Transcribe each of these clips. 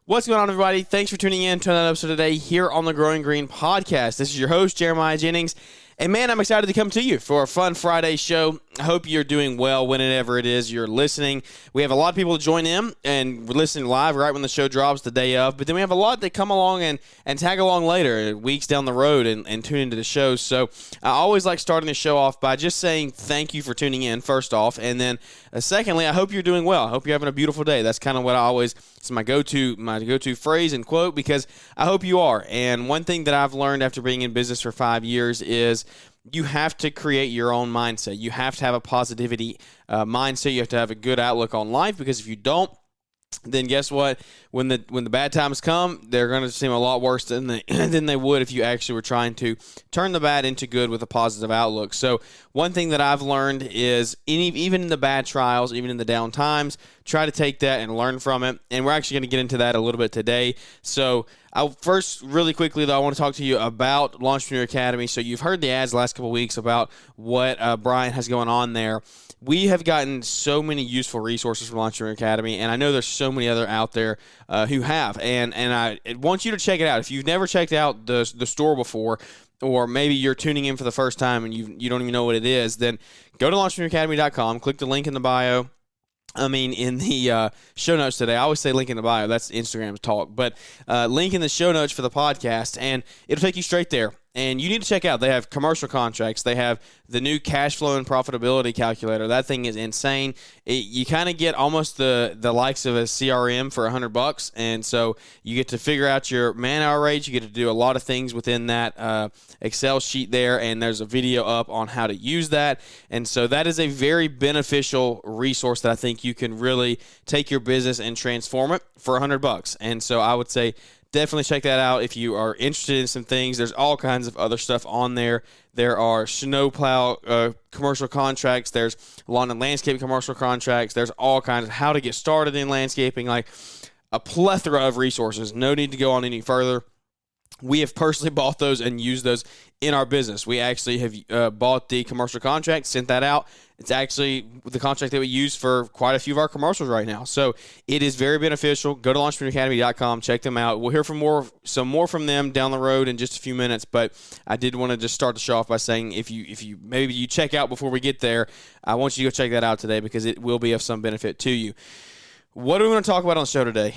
What's going on, everybody? Thanks for tuning in to another episode today here on the Growing Green podcast. This is your host, Jeremiah Jennings. And man, I'm excited to come to you for a fun Friday show. I hope you're doing well whenever it is you're listening. We have a lot of people to join in, and we're listening live right when the show drops the day of. But then we have a lot that come along and tag along later, weeks down the road, and tune into the show. So I always like starting the show off by just saying thank you for tuning in, first off. And then secondly, I hope you're doing well. I hope you're having a beautiful day. That's kind of what I always, it's my go-to phrase and quote, because I hope you are. And one thing that I've learned after being in business for 5 years is you have to create your own mindset. You have to have a positivity mindset. You have to have a good outlook on life, because if you don't, then guess what? When the bad times come, they're going to seem a lot worse than they would if you actually were trying to turn the bad into good with a positive outlook. So one thing that I've learned is even in the bad trials, even in the down times, try to take that and learn from it. And we're actually going to get into that a little bit today. So first, really quickly, though, I want to talk to you about Entrepreneur Academy. So you've heard the ads the last couple of weeks about what Brian has going on there. We have gotten so many useful resources from Entrepreneur Academy, and I know there's so many other out there who have. And I want you to check it out. If you've never checked out the store before, or maybe you're tuning in for the first time and you don't even know what it is, then go to entrepreneuracademy.com, click the link in the bio. In the show notes today. I always say link in the bio. That's Instagram's talk. But link in the show notes for the podcast, and it'll take you straight there. And you need to check out. They have commercial contracts. They have the new cash flow and profitability calculator. That thing is insane. You kind of get almost the likes of a CRM for $100, and so you get to figure out your man-hour rates. You get to do a lot of things within that Excel sheet there, and there's a video up on how to use that. And so that is a very beneficial resource that I think you can really take your business and transform it for $100. And so I would say, definitely check that out if you are interested in some things. There's all kinds of other stuff on there. There are snowplow commercial contracts. There's lawn and landscape commercial contracts. There's all kinds of how to get started in landscaping, like a plethora of resources. No need to go on any further. We have personally bought those and used those in our business. We actually have bought the commercial contract, sent that out. It's actually the contract that we use for quite a few of our commercials right now. So it is very beneficial. Go to entrepreneuracademy.com, check them out. We'll hear some more from them down the road in just a few minutes. But I did want to just start the show off by saying if you maybe you check out before we get there, I want you to go check that out today, because it will be of some benefit to you. What are we going to talk about on the show today?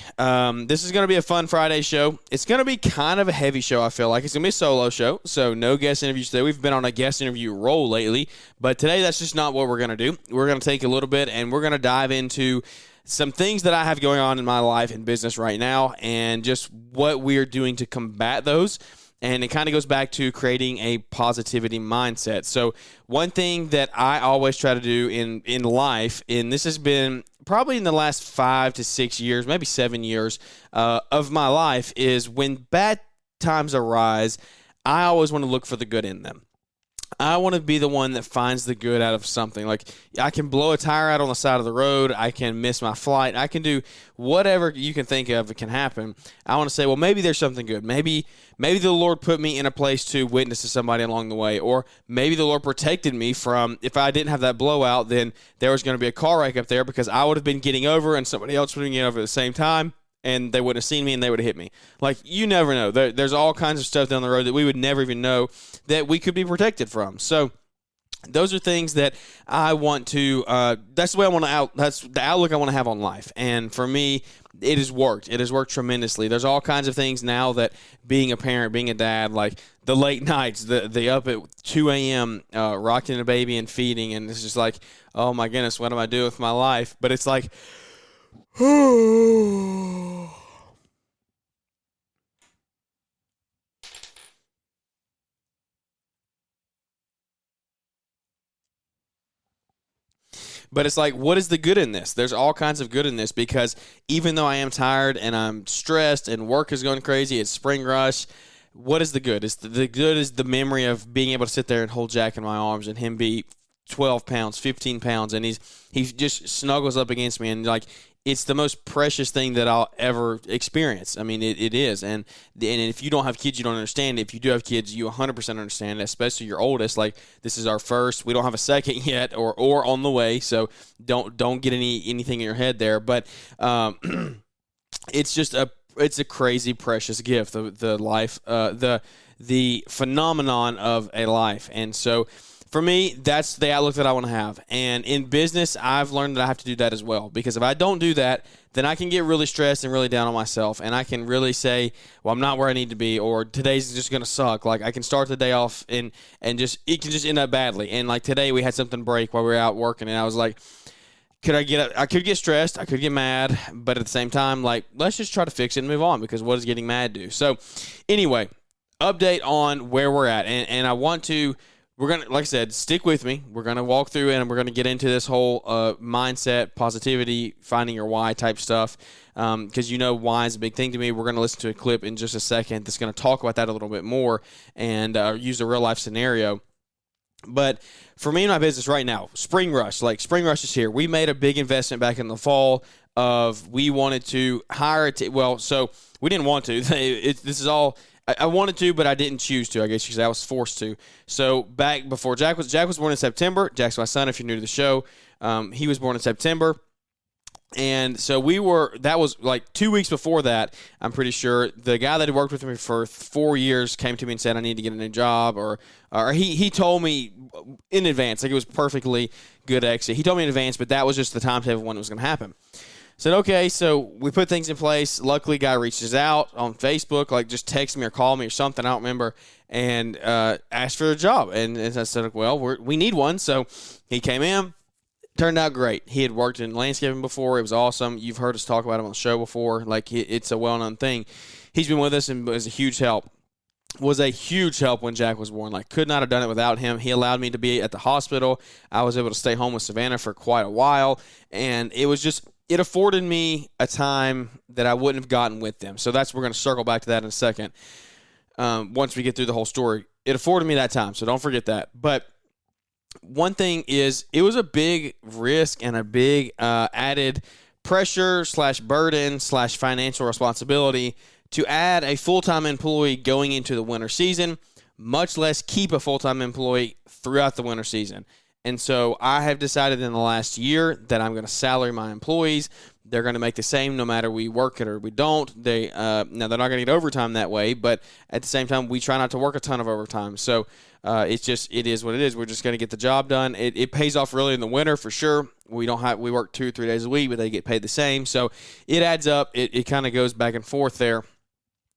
This is going to be a fun Friday show. It's going to be kind of a heavy show, I feel like. It's going to be a solo show, so no guest interviews today. We've been on a guest interview roll lately, but today that's just not what we're going to do. We're going to take a little bit, and we're going to dive into some things that I have going on in my life and business right now, and just what we are doing to combat those. And it kind of goes back to creating a positivity mindset. So one thing that I always try to do in life, and this has been probably in the last 5 to 6 years, maybe 7 years of my life, is when bad times arise, I always want to look for the good in them. I want to be the one that finds the good out of something. Like, I can blow a tire out on the side of the road. I can miss my flight. I can do whatever you can think of. It can happen. I want to say, well, maybe there's something good. Maybe the Lord put me in a place to witness to somebody along the way. Or maybe the Lord protected me from, if I didn't have that blowout, then there was going to be a car wreck up there, because I would have been getting over and somebody else would have been getting over at the same time, and they wouldn't have seen me and they would have hit me. Like, you never know. There's all kinds of stuff down the road that we would never even know that we could be protected from. So those are things that I want to, that's the way I want to that's the outlook I want to have on life. And for me, it has worked. It has worked tremendously. There's all kinds of things now that being a parent, being a dad, like the late nights, the up at 2 a.m., rocking a baby and feeding. And it's just like, oh my goodness, what am I doing with my life? But it's like, but it's like, what is the good in this? There's all kinds of good in this, because even though I am tired and I'm stressed and work is going crazy, it's spring rush, what is the good? The good is the memory of being able to sit there and hold Jack in my arms and him be 12 pounds, 15 pounds, and he just snuggles up against me, and like, it's the most precious thing that I'll ever experience. I mean, it is. And if you don't have kids, you don't understand. If you do have kids, you 100% understand, especially your oldest. Like, this is our first. We don't have a second yet or on the way, so don't get anything in your head there. But it's just it's a crazy precious gift, the life, the phenomenon of a life. And so for me, that's the outlook that I want to have. And in business, I've learned that I have to do that as well, because if I don't do that, then I can get really stressed and really down on myself, and I can really say, well, I'm not where I need to be, or today's just going to suck. Like, I can start the day off and just, it can just end up badly. And like today, we had something break while we were out working, and I was like, I could get stressed, I could get mad, but at the same time, like, let's just try to fix it and move on, because what does getting mad do? So anyway, update on where we're at. And I want to, we're going to, like I said, stick with me. We're going to walk through and we're going to get into this whole mindset, positivity, finding your why type stuff, because why is a big thing to me. We're going to listen to a clip in just a second that's going to talk about that a little bit more and use a real-life scenario. But for me and my business right now, Spring Rush is here. We made a big investment back in the fall we wanted to hire so we didn't want to. This is all, I wanted to, but I didn't choose to, I guess you could say. I was forced to. So back before Jack was born in September. Jack's my son, if you're new to the show. He was born in September. And so that was like 2 weeks before that, I'm pretty sure. The guy that had worked with me for 4 years came to me and said, I need to get a new job, or he told me in advance, like it was perfectly good exit. He told me in advance, but that was just the timetable when it was going to happen. Said, okay, so we put things in place. Luckily, guy reaches out on Facebook, like just text me or call me or something, I don't remember, and asked for a job. And I said, well, we need one. So he came in. Turned out great. He had worked in landscaping before. It was awesome. You've heard us talk about him on the show before. Like, it's a well-known thing. He's been with us and was a huge help. Was a huge help when Jack was born. Like, could not have done it without him. He allowed me to be at the hospital. I was able to stay home with Savannah for quite a while. And it was just, it afforded me a time that I wouldn't have gotten with them. So we're going to circle back to that in a second once we get through the whole story. It afforded me that time, so don't forget that. But one thing is, it was a big risk and a big added pressure / burden / financial responsibility to add a full-time employee going into the winter season, much less keep a full-time employee throughout the winter season. And so I have decided in the last year that I'm going to salary my employees. They're going to make the same no matter we work it or we don't. Now, they're not going to get overtime that way, but at the same time, we try not to work a ton of overtime. So it is what it is. We're just going to get the job done. It pays off really in the winter for sure. We work 2 or 3 days a week, but they get paid the same. So it adds up. It kind of goes back and forth there.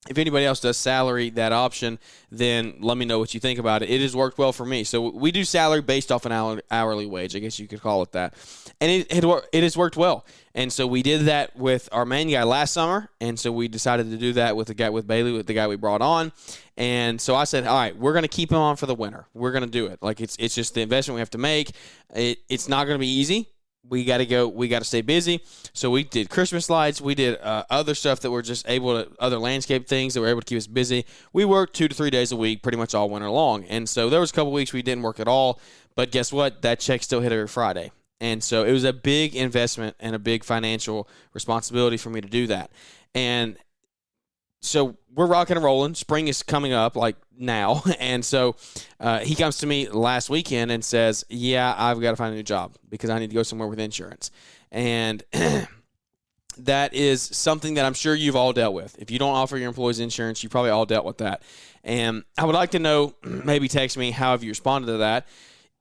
If anybody else does salary, that option, then let me know what you think about it. It has worked well for me. So we do salary based off an hourly wage, I guess you could call it that. And it has worked well. And so we did that with our main guy last summer, and so we decided to do that with Bailey, with the guy we brought on. And so I said, all right, we're going to keep him on for the winter. We're going to do it. Like, it's just the investment we have to make. It's not going to be easy. We got to stay busy. So we did Christmas lights. We did other stuff that were just other landscape things that were able to keep us busy. We worked 2 to 3 days a week pretty much all winter long. And so there was a couple weeks we didn't work at all. But guess what? That check still hit every Friday. And so it was a big investment and a big financial responsibility for me to do that. And so we're rocking and rolling. Spring is coming up, like now. And so he comes to me last weekend and says, yeah, I've got to find a new job because I need to go somewhere with insurance. And that is something that I'm sure you've all dealt with. If you don't offer your employees insurance, you probably all dealt with that. And I would like to know, maybe text me, how have you responded to that?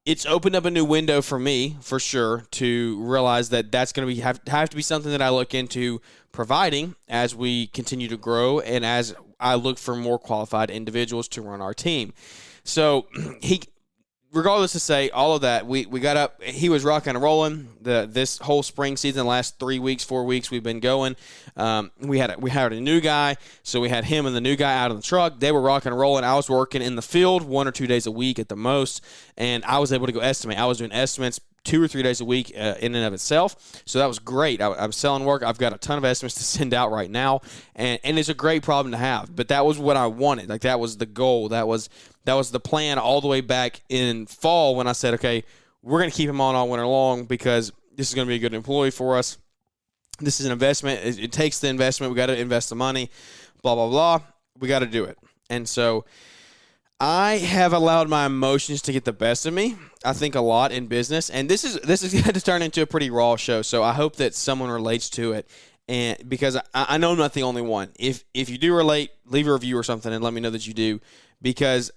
It's opened up a new window for me, for sure, to realize that that's going to have to be something that I look into providing as we continue to grow and as I look for more qualified individuals to run our team. So regardless to say all of that, we got up. He was rocking and rolling this whole spring season. The last 4 weeks we've been going. We hired a new guy, so we had him and the new guy out on the truck. They were rocking and rolling. I was working in the field 1 or 2 days a week at the most, and I was able to go estimate. I was doing estimates 2 or 3 days a week in and of itself. So that was great. I'm selling work. I've got a ton of estimates to send out right now, and it's a great problem to have. But that was what I wanted. Like, that was the goal. That was the plan all the way back in fall when I said, okay, we're going to keep him on all winter long because this is going to be a good employee for us. This is an investment. It takes the investment. We got to invest the money, blah, blah, blah. We got to do it. And so I have allowed my emotions to get the best of me, I think, a lot in business. And this is going to turn into a pretty raw show, so I hope that someone relates to it And because I know I'm not the only one. If you do relate, leave a review or something and let me know that you do, because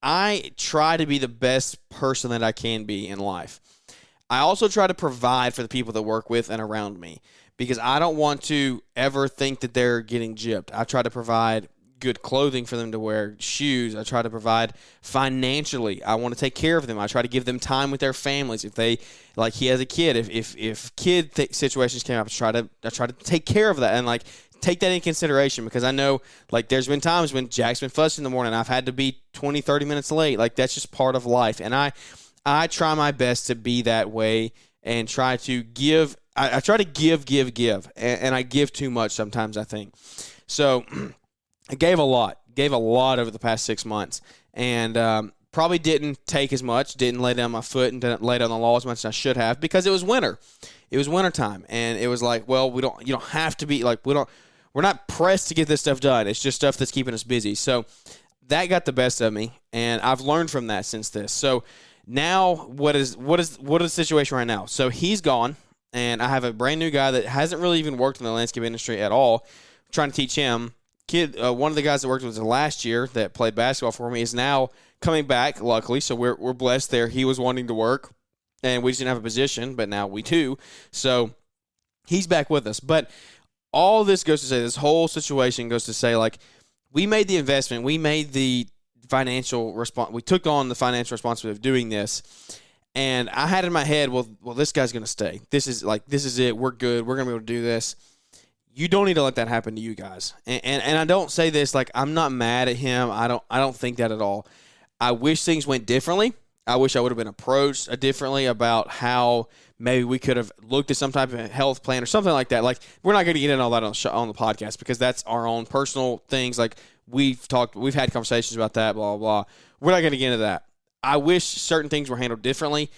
I try to be the best person that I can be in life. I also try to provide for the people that work with and around me, because I don't want to ever think that they're getting gypped. I try to provide good clothing for them to wear, shoes. I try to provide financially. I want to take care of them. I try to give them time with their families. If they, like he has a kid, if situations came up, I try to take care of that and like take that in consideration, because I know like there's been times when Jack's been fussing in the morning. I've had to be 20, 30 minutes late. Like that's just part of life. And I try my best to be that way and try to give. I try to give, and I give too much sometimes, I think. So I gave a lot over the past 6 months, and probably didn't take as much, didn't lay down my foot and didn't lay down the law as much as I should have, because it was winter. It was wintertime, and it was like, well, you don't have to be like, we're not pressed to get this stuff done. It's just stuff that's keeping us busy. So that got the best of me, and I've learned from that since this. So now what is the situation right now? So he's gone, and I have a brand new guy that hasn't really even worked in the landscape industry at all. I'm trying to teach him. One of the guys that worked with us last year that played basketball for me is now coming back, luckily, so we're blessed there. He was wanting to work, and we just didn't have a position, but now we do. So he's back with us. But all this goes to say, this whole situation goes to say, like, we made the investment, we made the we took on the financial responsibility of doing this, and I had in my head, well, this guy's going to stay. This is it. We're good. We're going to be able to do this. You don't need to let that happen to you guys. And I don't say this like I'm not mad at him. I don't think that at all. I wish things went differently. I wish I would have been approached differently about how maybe we could have looked at some type of health plan or something like that. Like, we're not going to get into all that on the podcast, because that's our own personal things. Like, we've had conversations about that, blah, blah, blah. We're not going to get into that. I wish certain things were handled differently,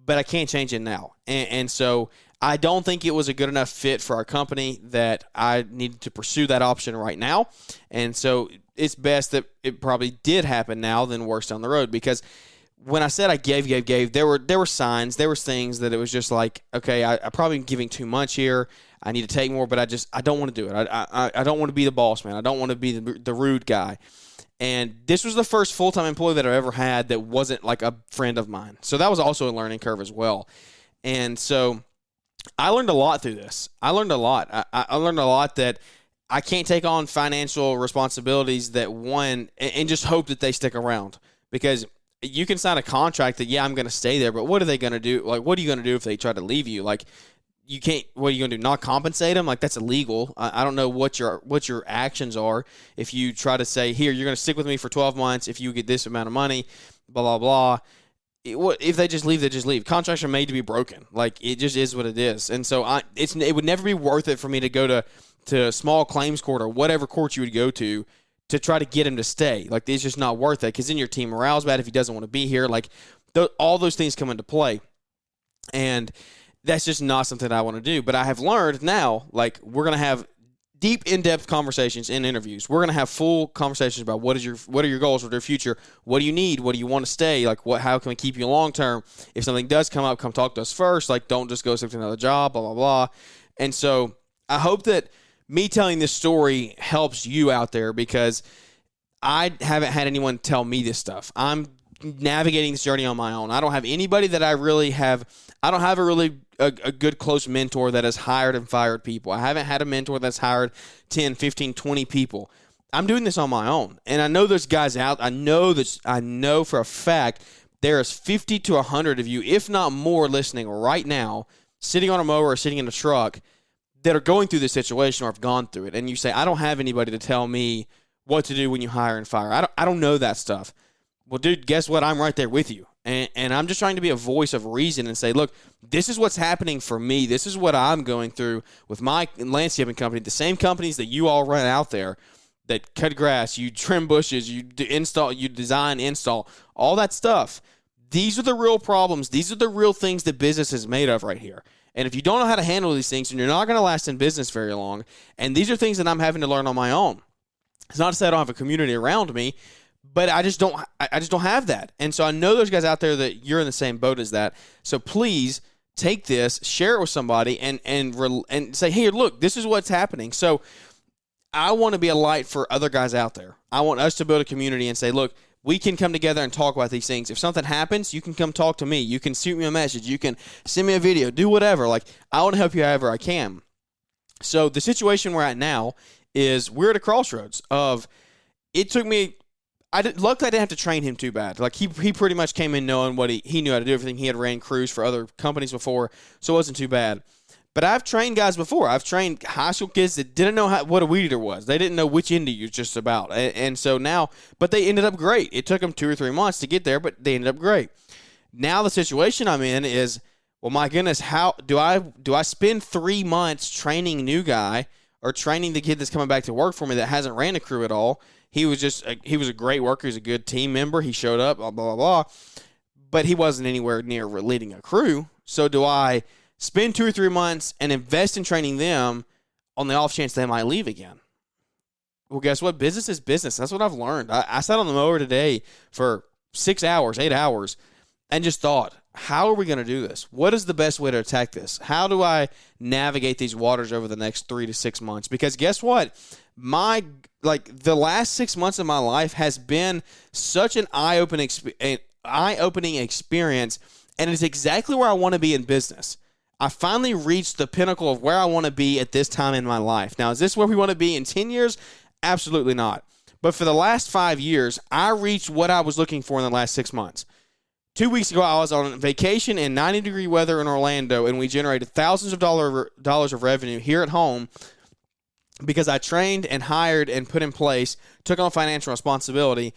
but I can't change it now. And so I don't think it was a good enough fit for our company that I needed to pursue that option right now. And so it's best that it probably did happen now than worse down the road, because when I said I gave, there were signs, there was things that it was just like, okay, I probably am giving too much here. I need to take more, but I don't want to do it. I don't want to be the boss man. I don't want to be the rude guy. And this was the first full-time employee that I ever had that wasn't like a friend of mine. So that was also a learning curve as well. And so I learned a lot through this. I learned a lot. I learned a lot that I can't take on financial responsibilities and just hope that they stick around, because you can sign a contract that, yeah, I'm going to stay there, but what are they going to do? Like, what are you going to do if they try to leave you? Like, you can't, what are you going to do? Not compensate them? Like, that's illegal. I don't know what your actions are. If you try to say, here, you're going to stick with me for 12 months if you get this amount of money, blah, blah, blah. If they just leave, they just leave. Contracts are made to be broken. Like, it just is what it is. And so it would never be worth it for me to go to small claims court or whatever court you would go to try to get him to stay. Like, it's just not worth it, because then your team morale's bad if he doesn't want to be here. Like, all those things come into play. And that's just not something I want to do. But I have learned now, like, we're going to have deep, in-depth conversations in interviews. We're going to have full conversations about what are your goals for your future? What do you need? What do you want to stay? Like, how can we keep you long-term? If something does come up, come talk to us first. Like, don't just go to another job, blah, blah, blah. And so I hope that me telling this story helps you out there, because I haven't had anyone tell me this stuff. I'm navigating this journey on my own. I don't have anybody that I really have. I don't have a good close mentor that has hired and fired people. I haven't had a mentor that's hired 10, 15, 20 people. I'm doing this on my own. And I know there's guys out. I know for a fact there is 50 to 100 of you, if not more, listening right now, sitting on a mower or sitting in a truck, that are going through this situation or have gone through it. And you say, I don't have anybody to tell me what to do when you hire and fire. I don't know that stuff. Well, dude, guess what? I'm right there with you. And I'm just trying to be a voice of reason and say, look, this is what's happening for me. This is what I'm going through with my landscaping company, the same companies that you all run out there that cut grass, you trim bushes, you design, install, all that stuff. These are the real problems. These are the real things that business is made of right here. And if you don't know how to handle these things, then you're not going to last in business very long. And these are things that I'm having to learn on my own. It's not to say I don't have a community around me, but I just don't have that. And so I know there's guys out there that you're in the same boat as that. So please take this, share it with somebody, and say, hey, look, this is what's happening. So I want to be a light for other guys out there. I want us to build a community and say, look, we can come together and talk about these things. If something happens, you can come talk to me. You can shoot me a message. You can send me a video. Do whatever. Like, I want to help you however I can. So the situation we're at now is we're at a crossroads of, it took me, luckily I didn't have to train him too bad. Like, he pretty much came in knowing what he knew how to do everything. He had ran crews for other companies before, so it wasn't too bad. But I've trained guys before. I've trained high school kids that didn't know what a weed eater was. They didn't know which end to use just about. And so now, but they ended up great. It took them 2 or 3 months to get there, but they ended up great. Now the situation I'm in is, well, my goodness, how do I spend 3 months training a new guy or training the kid that's coming back to work for me that hasn't ran a crew at all? He was a great worker. He's a good team member. He showed up, blah, blah, blah, blah. But he wasn't anywhere near leading a crew. So do I spend 2 or 3 months and invest in training them on the off chance they might leave again? Well, guess what? Business is business. That's what I've learned. I sat on the mower today for 6 hours, 8 hours, and just thought, how are we going to do this? What is the best way to attack this? How do I navigate these waters over the next 3 to 6 months? Because guess what? The last 6 months of my life has been such an eye-opening experience, and it's exactly where I want to be in business. I finally reached the pinnacle of where I want to be at this time in my life. Now, is this where we want to be in 10 years? Absolutely not. But for the last 5 years, I reached what I was looking for in the last 6 months. 2 weeks ago, I was on vacation in 90-degree weather in Orlando, and we generated thousands of dollars of revenue here at home because I trained and hired and put in place, took on financial responsibility,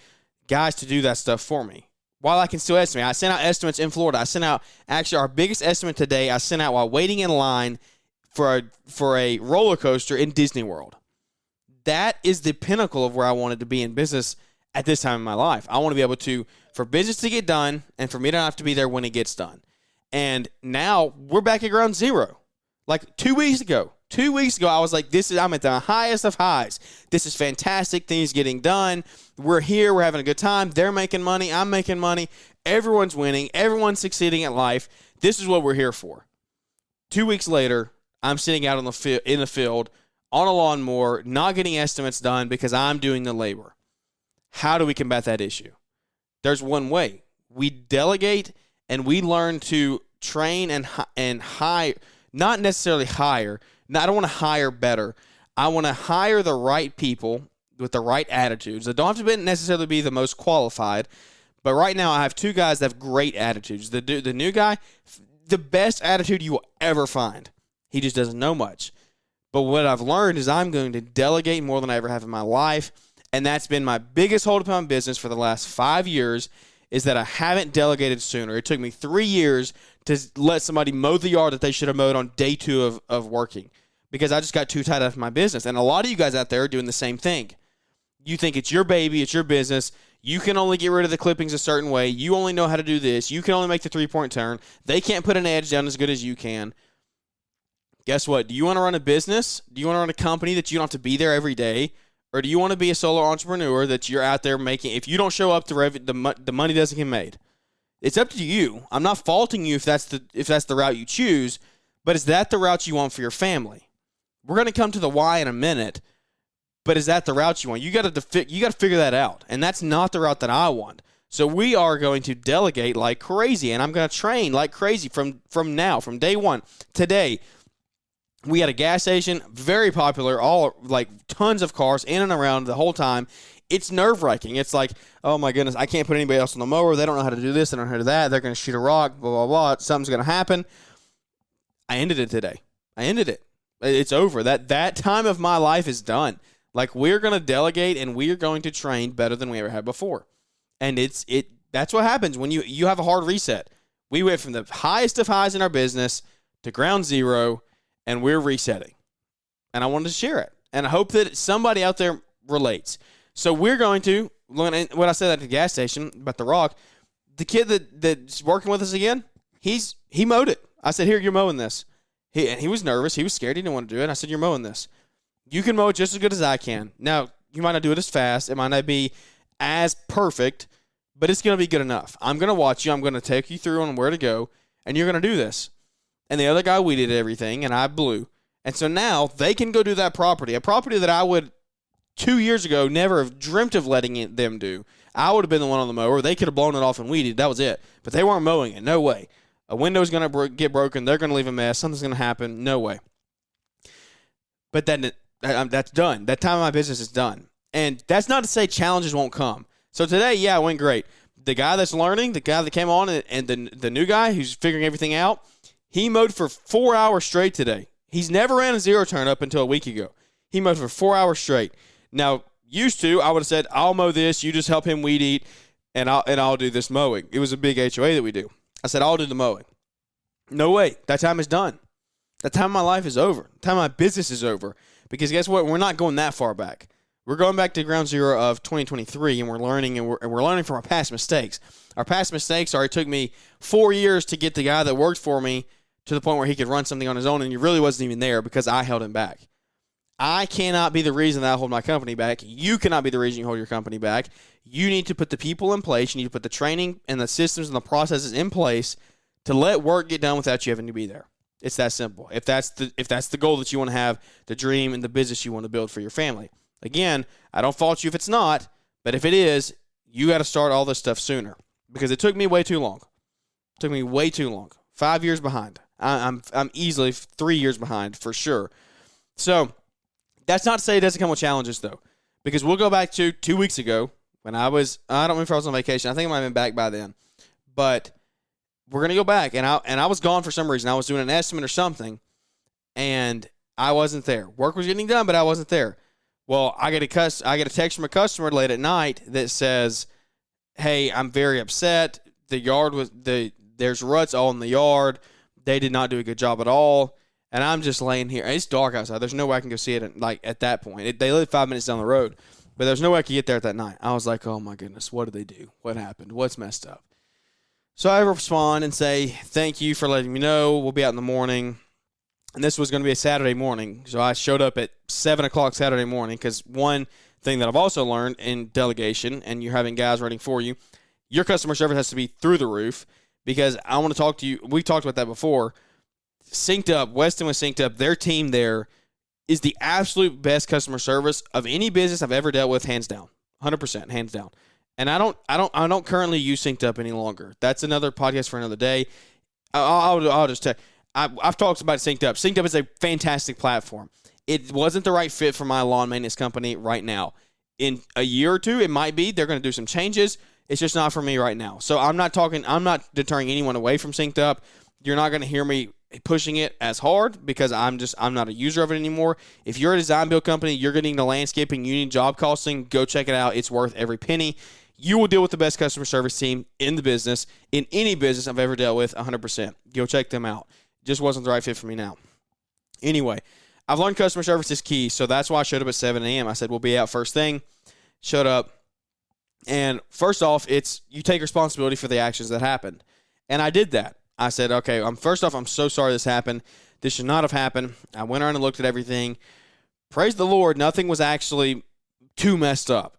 guys to do that stuff for me. While I can still estimate, I sent out estimates in Florida. I sent out, actually, our biggest estimate today, I sent out while waiting in line for a roller coaster in Disney World. That is the pinnacle of where I wanted to be in business at this time in my life. I want to be able to, for business to get done, and for me to not have to be there when it gets done. And now we're back at ground zero. Like 2 weeks ago, I was like, I'm at the highest of highs. This is fantastic. Things getting done. We're here. We're having a good time. They're making money. I'm making money. Everyone's winning. Everyone's succeeding at life. This is what we're here for. 2 weeks later, I'm sitting out in the field on a lawnmower, not getting estimates done because I'm doing the labor. How do we combat that issue? There's one way. We delegate and we learn to train and hire, not necessarily hire. Now, I don't want to hire better. I want to hire the right people with the right attitudes. They don't have to necessarily be the most qualified, but right now I have 2 guys that have great attitudes. The new guy, the best attitude you will ever find. He just doesn't know much. But what I've learned is I'm going to delegate more than I ever have in my life, and that's been my biggest hold-up on business for the last 5 years, is that I haven't delegated sooner. It took me 3 years to let somebody mow the yard that they should have mowed on day 2 of working because I just got too tied up in my business. And a lot of you guys out there are doing the same thing. You think it's your baby, it's your business. You can only get rid of the clippings a certain way. You only know how to do this. You can only make the 3-point turn. They can't put an edge down as good as you can. Guess what? Do you want to run a business? Do you want to run a company that you don't have to be there every day? Or do you want to be a solo entrepreneur that you're out there making? If you don't show up, the money doesn't get made. It's up to you. I'm not faulting you if that's the route you choose, but is that the route you want for your family? We're going to come to the why in a minute, but is that the route you want? You got to figure that out, and that's not the route that I want. So we are going to delegate like crazy, and I'm going to train like crazy from day one. Today, we had a gas station, very popular, all like tons of cars in and around the whole time. It's nerve-wracking. It's like, oh my goodness, I can't put anybody else on the mower. They don't know how to do this. They don't know how to do that. They're going to shoot a rock, blah, blah, blah. Something's going to happen. I ended it today. It's over. That time of my life is done. Like, we're going to delegate and we are going to train better than we ever had before. And that's what happens when you have a hard reset. We went from the highest of highs in our business to ground zero, and we're resetting. And I wanted to share it. And I hope that somebody out there relates. So we're going to, when I said at the gas station about the rock, the kid that's working with us again, he mowed it. I said, here, you're mowing this. He was nervous. He was scared. He didn't want to do it. I said, you're mowing this. You can mow it just as good as I can. Now, you might not do it as fast. It might not be as perfect, but it's going to be good enough. I'm going to watch you. I'm going to take you through on where to go, and you're going to do this. and the other guy weeded everything, and I blew. And so now they can go do that property, a property that I would 2 years ago never have dreamt of letting them do. I would have been the one on the mower. They could have blown it off and weeded. That was it. But they weren't mowing it. No way. A window's going to get broken. They're going to leave a mess. Something's going to happen. No way. But then that's done. That time of my business is done. And that's not to say challenges won't come. So today, yeah, it went great. The guy that's learning, the guy that came on, and the new guy who's figuring everything out, he mowed for 4 hours straight today. He's never ran a zero turn up until a week ago. He mowed for 4 hours straight. Now, used to, I would have said, I'll mow this, you just help him weed eat, and I'll do this mowing. It was a big HOA that we do. I said, I'll do the mowing. No way. That time is done. That time of my life is over. The time of my business is over. Because guess what? We're not going that far back. We're going back to ground zero of 2023, and we're learning, and we're learning from our past mistakes. Our past mistakes it took me 4 years to get the guy that worked for me to the point where he could run something on his own, and he really wasn't even there because I held him back. I cannot be the reason that I hold my company back. You cannot be the reason you hold your company back. You need to put the people in place. You need to put the training and the systems and the processes in place to let work get done without you having to be there. It's that simple. If that's the goal that you want to have, the dream and the business you want to build for your family. Again, I don't fault you if it's not, but if it is, you got to start all this stuff sooner because it took me way too long. It took me way too long. 5 years behind. I'm easily 3 years behind for sure. So that's not to say it doesn't come with challenges, though, because we'll go back to 2 weeks ago when I don't remember if I was on vacation. I think I might have been back by then. But we're going to go back, and I was gone for some reason. I was doing an estimate or something, and I wasn't there. Work was getting done, but I wasn't there. Well, I get a text from a customer late at night that says, hey, I'm very upset. There's ruts all in the yard. They did not do a good job at all. And I'm just laying here. It's dark outside. There's no way I can go see it at that point. They live 5 minutes down the road, but there's no way I could get there at that night. I was like, oh, my goodness, what did they do? What happened? What's messed up? So I respond and say, thank you for letting me know. We'll be out in the morning. And this was going to be a Saturday morning. So I showed up at 7 o'clock Saturday morning because one thing that I've also learned in delegation, and you're having guys writing for you, your customer service has to be through the roof because I want to talk to you. We've talked about that before. Synced Up, Weston was Synced Up. Their team there is the absolute best customer service of any business I've ever dealt with, hands down. 100%, hands down. And I don't currently use Synced Up any longer. That's another podcast for another day. I'll just tell you. I've talked about Synced Up. Synced Up is a fantastic platform. It wasn't the right fit for my lawn maintenance company right now. In a year or two, it might be. They're going to do some changes. It's just not for me right now. So I'm not deterring anyone away from Synced Up. You're not going to hear me pushing it as hard because I'm not a user of it anymore. If you're a design build company, you're getting into landscaping, you need job costing, go check it out. It's worth every penny. You will deal with the best customer service team in the business, in any business I've ever dealt with, 100%. Go check them out. Just wasn't the right fit for me now. Anyway, I've learned customer service is key, so that's why I showed up at 7 a.m. I said, we'll be out first thing. Showed up. And first off, it's you take responsibility for the actions that happened. And I did that. I said, okay, first off, I'm so sorry this happened. This should not have happened. I went around and looked at everything. Praise the Lord, nothing was actually too messed up.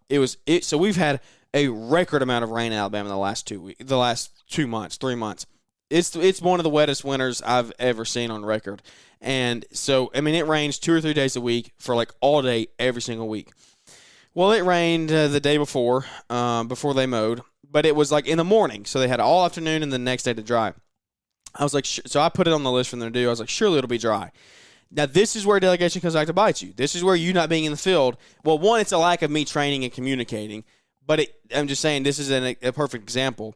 So we've had a record amount of rain in Alabama the last 2 months, 3 months. It's one of the wettest winters I've ever seen on record. And so, I mean, it rains 2 or 3 days a week for like all day, every single week. Well, it rained the day before they mowed, but it was like in the morning. So they had all afternoon and the next day to dry. I was like, so I put it on the list for them to do. I was like, surely it'll be dry. Now, this is where delegation comes back to bite you. This is where you not being in the field. Well, one, it's a lack of me training and communicating. But I'm just saying this is a perfect example.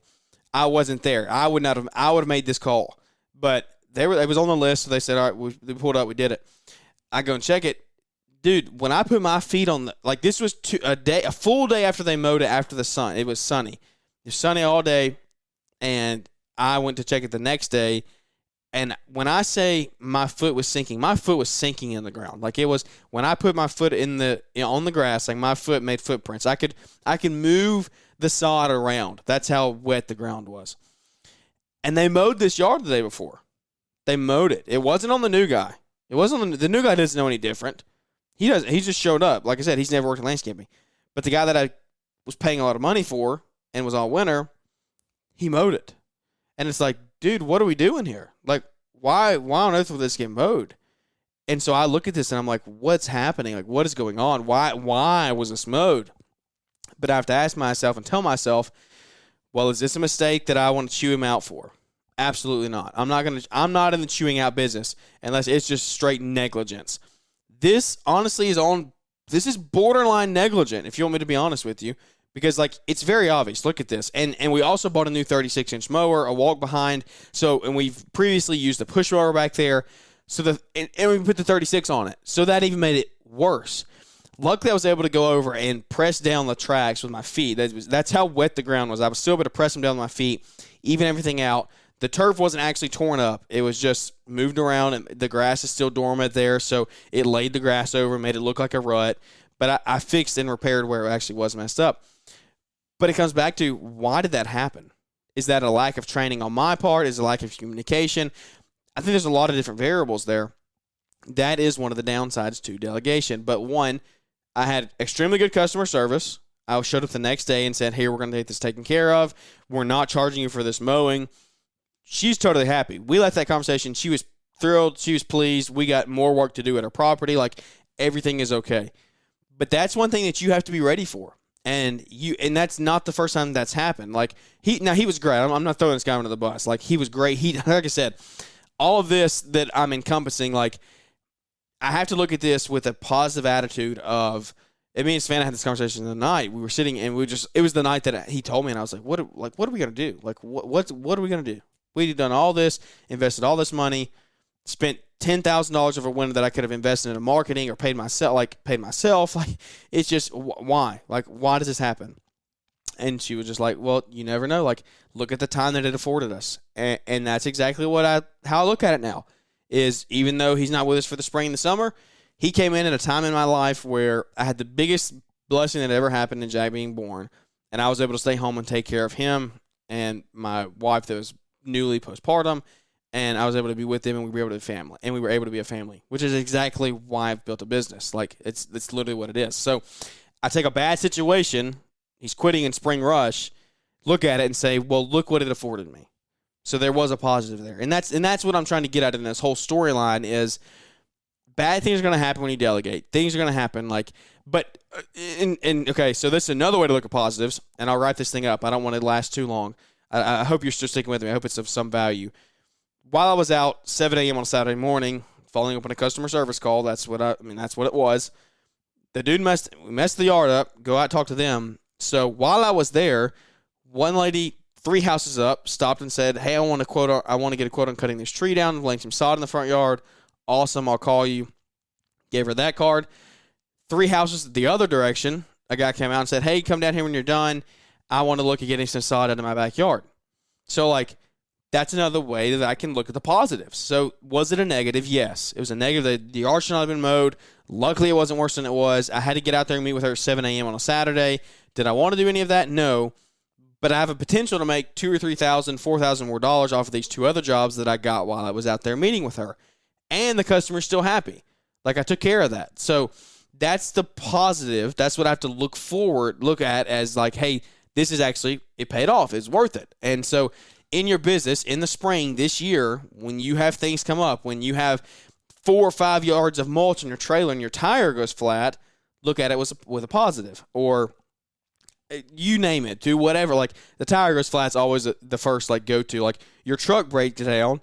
I wasn't there. I would have made this call. But it was on the list, so they said, all right, we pulled up, we did it. I go and check it. Dude, when I put my feet on this was a full day after they mowed it after the sun. It was sunny. It was sunny all day, and I went to check it the next day, and when I say my foot was sinking in the ground. Like it was when I put my foot on the grass, like my foot made footprints. I could move the sod around. That's how wet the ground was. And they mowed this yard the day before. They mowed it. It wasn't on the new guy. It wasn't the new guy doesn't know any different. He doesn't. He just showed up. Like I said, he's never worked in landscaping. But the guy that I was paying a lot of money for and was all winter, he mowed it. And it's like, dude, what are we doing here? Like, why on earth will this get mowed? And so I look at this and I'm like, what's happening? Like, what is going on? Why was this mowed? But I have to ask myself and tell myself, well, is this a mistake that I want to chew him out for? Absolutely not. I'm not in the chewing out business unless it's just straight negligence. This honestly this is borderline negligent, if you want me to be honest with you, because like it's very obvious. Look at this. And we also bought a new 36-inch mower, a walk behind. And we've previously used a push mower back there. And we put the 36 on it. So that even made it worse. Luckily, I was able to go over and press down the tracks with my feet. That's how wet the ground was. I was still able to press them down with my feet, even everything out. The turf wasn't actually torn up. It was just moved around, and the grass is still dormant there, so it laid the grass over and made it look like a rut. But I fixed and repaired where it actually was messed up. But it comes back to, why did that happen? Is that a lack of training on my part? Is it a lack of communication? I think there's a lot of different variables there. That is one of the downsides to delegation. But one, I had extremely good customer service. I showed up the next day and said, hey, we're going to get this taken care of. We're not charging you for this mowing. She's totally happy. We left that conversation. She was thrilled. She was pleased. We got more work to do at her property. Like, everything is okay. But that's one thing that you have to be ready for. And that's not the first time that's happened. Like, he was great. I'm not throwing this guy under the bus. Like, he was great. Like I said, all of this that I'm encompassing, like, I have to look at this with a positive attitude of, and me and Savannah had this conversation the night. We were sitting and it was the night that he told me, and I was like, what are we going to do? Like, what are we going to do? We've done all this, invested all this money, spent $10,000 of a window that I could have invested in marketing or paid myself. Like, it's just, why? Like, why does this happen? And she was just like, well, you never know. Like, look at the time that it afforded us. And that's exactly how I look at it now, is even though he's not with us for the spring and the summer, he came in at a time in my life where I had the biggest blessing that ever happened in Jack being born. And I was able to stay home and take care of him and my wife that was newly postpartum. And I was able to be with them, and we were able to be family. And we were able to be a family, which is exactly why I've built a business. Like, it's literally what it is. So I take a bad situation, he's quitting in spring rush, look at it and say, well, look what it afforded me. So there was a positive there. And that's what I'm trying to get at in this whole storyline is bad things are going to happen when you delegate. Things are going to happen. Okay, so this is another way to look at positives, and I'll wrap this thing up. I don't want it to last too long. I hope you're still sticking with me. I hope it's of some value. While I was out 7 a.m. on a Saturday morning, following up on a customer service call, that's what it was. The dude messed the yard up. Go out and talk to them. So while I was there, one lady 3 houses up stopped and said, hey, I want to get a quote on cutting this tree down, laying some sod in the front yard. Awesome, I'll call you. Gave her that card. 3 houses the other direction, a guy came out and said, hey, come down here when you're done. I want to look at getting some sod out of my backyard. So, like, that's another way that I can look at the positives. So, was it a negative? Yes. It was a negative. The yard should not have been mowed. Luckily, it wasn't worse than it was. I had to get out there and meet with her at 7 a.m. on a Saturday. Did I want to do any of that? No. But I have a potential to make $2,000 or $3,000, $4,000 more dollars off of these 2 other jobs that I got while I was out there meeting with her. And the customer's still happy. Like, I took care of that. So, that's the positive. That's what I have to look at as like, hey, this is actually, it paid off. It's worth it. And so, in your business, in the spring this year, when you have things come up, when you have 4 or 5 yards of mulch in your trailer and your tire goes flat, look at it with a positive. Or you name it, do whatever. Like, the tire goes flat is always the first, like, go-to. Like, your truck breaks down,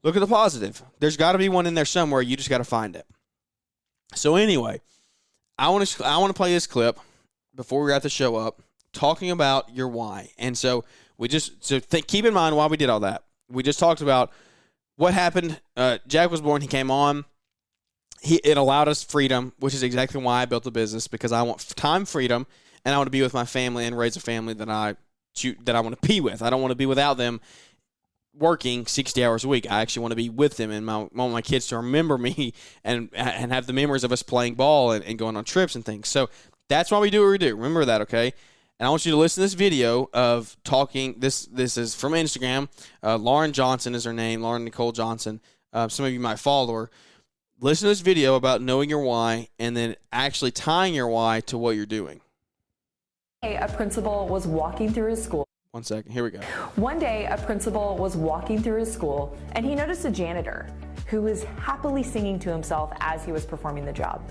look at the positive. There's got to be one in there somewhere. You just got to find it. So, anyway, I want to play this clip before we wrap the show up, talking about your why. And so, keep in mind why we did all that. We just talked about what happened. Jack was born. He came on. It allowed us freedom, which is exactly why I built the business, because I want time freedom, and I want to be with my family and raise a family that I want to be with. I don't want to be without them working 60 hours a week. I actually want to be with them, and I want my kids to remember me and have the memories of us playing ball and going on trips and things. So that's why we do what we do. Remember that, okay? And I want you to listen to this video of talking. This is from Instagram. Lauren Johnson is her name, Lauren Nicole Johnson. Some of you might follow her. Listen to this video about knowing your why and then actually tying your why to what you're doing. A principal was walking through his school. 1 second. Here we go. One day, a principal was walking through his school and he noticed a janitor who was happily singing to himself as he was performing the job.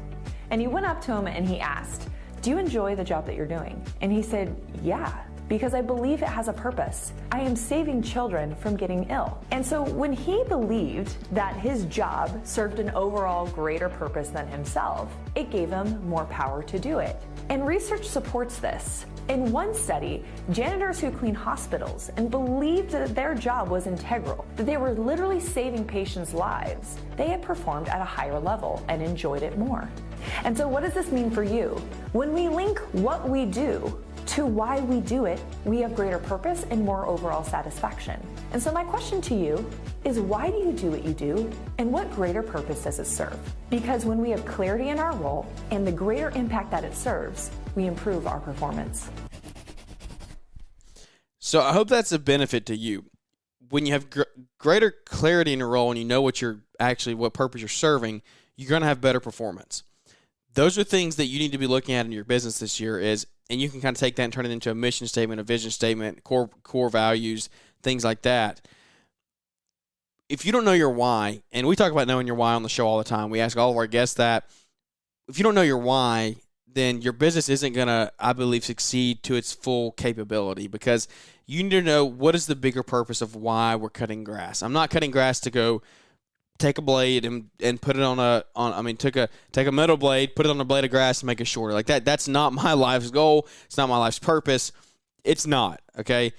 And he went up to him and he asked, "Do you enjoy the job that you're doing?" And he said, "Yeah, because I believe it has a purpose. I am saving children from getting ill." And so when he believed that his job served an overall greater purpose than himself, it gave him more power to do it. And research supports this. In one study, janitors who clean hospitals and believed that their job was integral, that they were literally saving patients' lives, they had performed at a higher level and enjoyed it more. And so what does this mean for you? When we link what we do to why we do it, we have greater purpose and more overall satisfaction. And so my question to you is, why do you do what you do, and what greater purpose does it serve? Because when we have clarity in our role and the greater impact that it serves, we improve our performance. So I hope that's a benefit to you. When you have greater clarity in your role and you know what purpose you're serving, you're going to have better performance. Those are things that you need to be looking at in your business this year, and you can kind of take that and turn it into a mission statement, a vision statement, core values, things like that. If you don't know your why, and we talk about knowing your why on the show all the time, we ask all of our guests that. If you don't know your why, then your business isn't going to, I believe, succeed to its full capability, because you need to know what is the bigger purpose of why we're cutting grass. I'm not cutting grass to go take a blade and put it take a metal blade, put it on a blade of grass and make it shorter. Like that. That's not my life's goal. It's not my life's purpose. It's not, okay?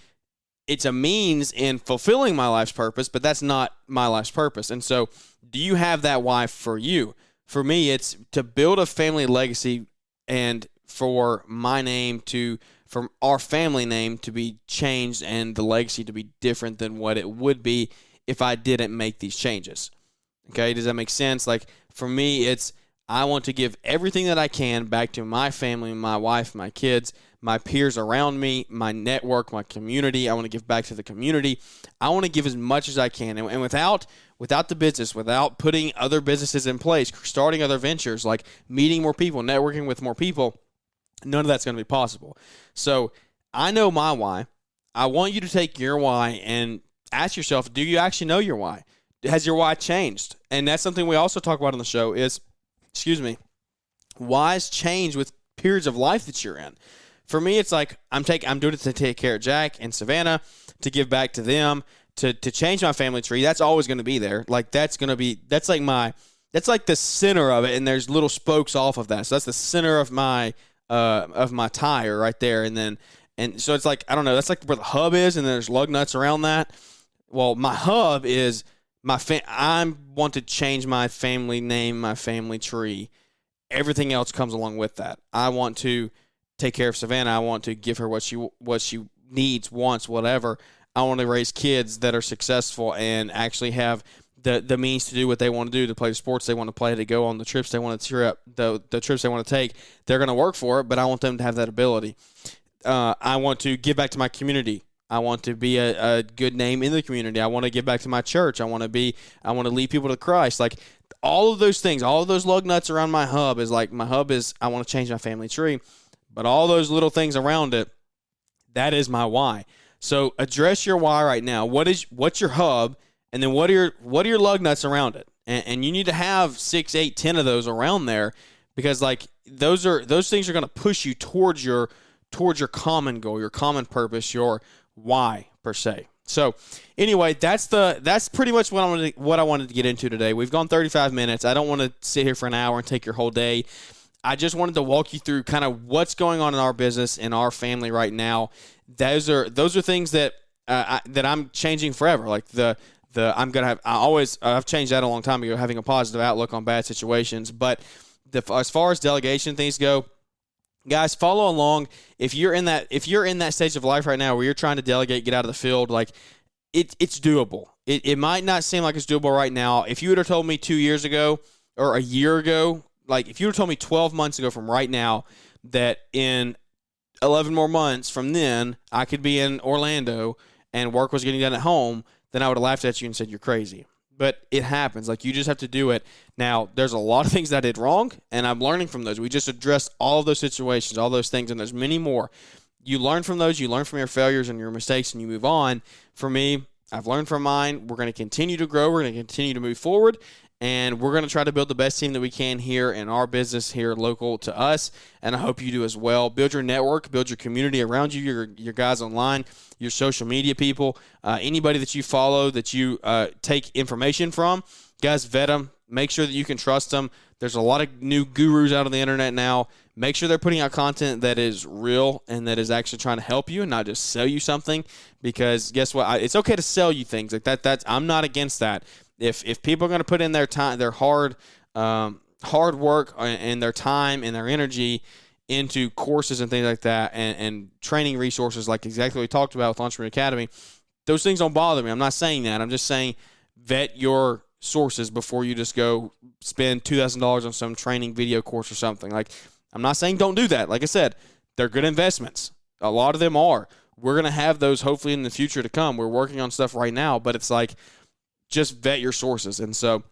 It's a means in fulfilling my life's purpose, but that's not my life's purpose. And so, do you have that why for you? For me, it's to build a family legacy and for my name from our family name to be changed and the legacy to be different than what it would be if I didn't make these changes. Okay, does that make sense? Like, for me, it's I want to give everything that I can back to my family, my wife, my kids, my peers around me, my network, my community. I want to give back to the community. I want to give as much as I can. And without the business, without putting other businesses in place, starting other ventures, like meeting more people, networking with more people, none of that's going to be possible. So I know my why. I want you to take your why and ask yourself, do you actually know your why? Has your why changed? And that's something we also talk about on the show is, whys change with periods of life that you're in. For me, it's like I'm doing it to take care of Jack and Savannah, to give back to them, to change my family tree. That's always going to be there. Like that's like the center of it, and there's little spokes off of that. So that's the center of my tire right there, and so it's like, I don't know, that's like where the hub is, and there's lug nuts around that. Well, my hub is I want to change my family name, my family tree. Everything else comes along with that. I want to take care of Savannah. I want to give her what she needs, wants, whatever. I want to raise kids that are successful and actually have the means to do what they want to do, to play the sports they want to play, to go on the trips they want to trip, the trips they want to take. They're going to work for it, but I want them to have that ability. I want to give back to my community. I want to be a good name in the community. I want to give back to my church. I want to lead people to Christ. Like all of those things, all of those lug nuts around my hub is I want to change my family tree. But all those little things around it, that is my why. So address your why right now. What's your hub, and then what are your lug nuts around it? And you need to have 6, 8, 10 of those around there, because like those things are going to push you towards your common goal, your common purpose, your why per se. So anyway, that's pretty much what I wanted to get into today. We've gone 35 minutes. I don't want to sit here for an hour and take your whole day. I just wanted to walk you through kind of what's going on in our business, in our family right now. Those are things that I'm changing forever. Like I've changed that a long time ago, having a positive outlook on bad situations. But as far as delegation things go, guys, follow along. If you're in that stage of life right now where you're trying to delegate, get out of the field, like it's doable. It might not seem like it's doable right now. If you would have told me 2 years ago or a year ago, like if you would have told me 12 months ago from right now that in 11 more months from then I could be in Orlando and work was getting done at home, then I would have laughed at you and said you're crazy. But it happens. Like, you just have to do it. Now, there's a lot of things that I did wrong, and I'm learning from those. We just addressed all of those situations, all those things, and there's many more. you learn from those, you learn from your failures and your mistakes, and you move on. For me, I've learned from mine. We're going to continue to grow. We're going to continue to move forward. And we're going to try to build the best team that we can here in our business here local to us. And I hope you do as well. Build your network, build your community around you, your guys online, your social media people, anybody that you follow that you take information from. Guys, vet them. Make sure that you can trust them. There's a lot of new gurus out on the internet now. Make sure they're putting out content that is real and that is actually trying to help you and not just sell you something. Because guess what? It's okay to sell you things like that. I'm not against that. If people are going to put in their time, their hard work and their time and their energy into courses and things like that and training resources like exactly what we talked about with Entrepreneur Academy, those things don't bother me. I'm not saying that. I'm just saying vet your sources before you just go spend $2,000 on some training video course or something. Like, I'm not saying don't do that. Like I said, they're good investments. A lot of them are. We're going to have those hopefully in the future to come. We're working on stuff right now, but it's like, just vet your sources. And so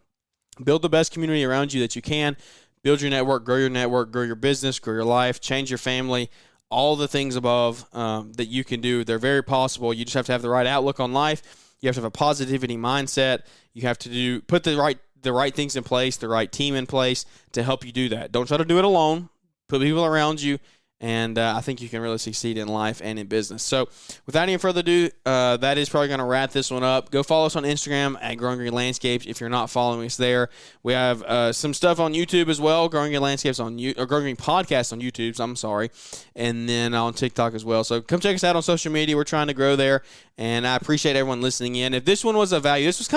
build the best community around you that you can. Build your network, grow your business, grow your life, change your family, all the things above that you can do. They're very possible. You just have to have the right outlook on life. You have to have a positivity mindset. You have to put the right things in place, the right team in place to help you do that. Don't try to do it alone. Put people around you. And I think you can really succeed in life and in business. So without any further ado, that is probably going to wrap this one up. Go follow us on Instagram at Growing Green Landscapes if you're not following us there. We have some stuff on YouTube as well, Growing Green Landscapes or Growing Green Podcast on YouTube, I'm sorry, and then on TikTok as well. So come check us out on social media. We're trying to grow there, and I appreciate everyone listening in. If this one was of value, this was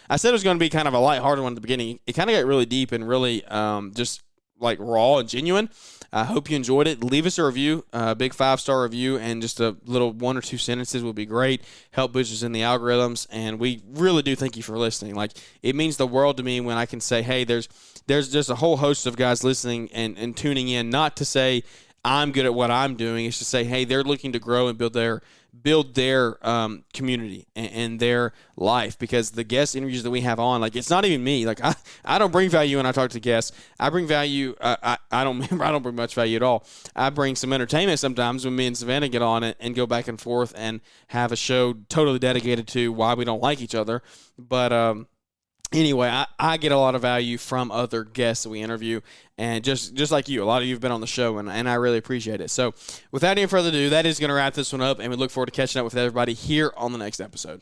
I said it was going to be kind of a lighthearted one at the beginning. It kind of got really deep and really just like raw and genuine. I hope you enjoyed it. Leave us a review, a big 5-star review, and just a little 1 or 2 sentences would be great. Help boost us in the algorithms, and we really do thank you for listening. Like, it means the world to me when I can say, hey, there's just a whole host of guys listening and tuning in, not to say I'm good at what I'm doing. It's to say, hey, they're looking to grow and build their community and their life, because the guest interviews that we have on, like, it's not even me. Like, I don't bring value when I talk to guests. I bring value. I don't bring much value at all. I bring some entertainment sometimes when me and Savannah get on it and go back and forth and have a show totally dedicated to why we don't like each other. But anyway, I get a lot of value from other guests that we interview, and just like you, a lot of you have been on the show, and I really appreciate it. So without any further ado, that is going to wrap this one up, and we look forward to catching up with everybody here on the next episode.